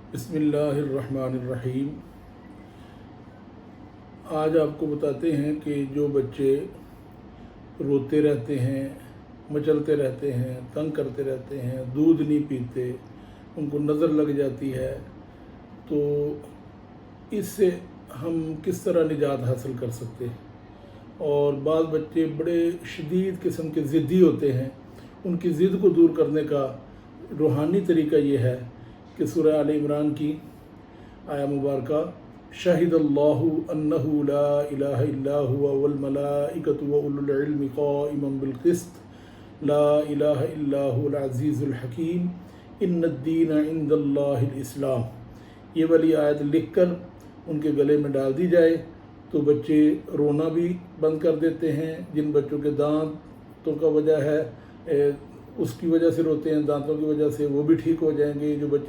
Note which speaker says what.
Speaker 1: बिस्मिल्लाहिर्रहमानिर्रहीम। आज आपको बताते हैं कि जो बच्चे रोते रहते हैं, मचलते रहते हैं, तंग करते रहते हैं, दूध नहीं पीते, उनको नज़र लग जाती है, तो इससे हम किस तरह निजात हासिल कर सकते हैं। और बाज़ बच्चे बड़े शदीद किस्म के ज़िद्दी होते हैं, उनकी ज़िद को दूर करने का रूहानी तरीका ये है कि सूरह आल इमरान की आया मुबारका शाहिदल्लाहु अन्नहु ला इलाहा इल्ला हुवा वल मलाइकतु व उलुल इल्मि क़ाइमन बिल क़िस्त ला इलाहा इल्ला हुवल अज़ीज़ुल हकीम इन्नद्दीन इंदल्लाहिल इस्लाम। ये वाली आयत लिखकर उनके गले में डाल दी जाए तो बच्चे रोना भी बंद कर देते हैं। जिन बच्चों के दांतों का वजह है उसकी वजह से रोते हैं, दांतों की वजह से, वो भी ठीक हो जाएंगे। जो बच्चे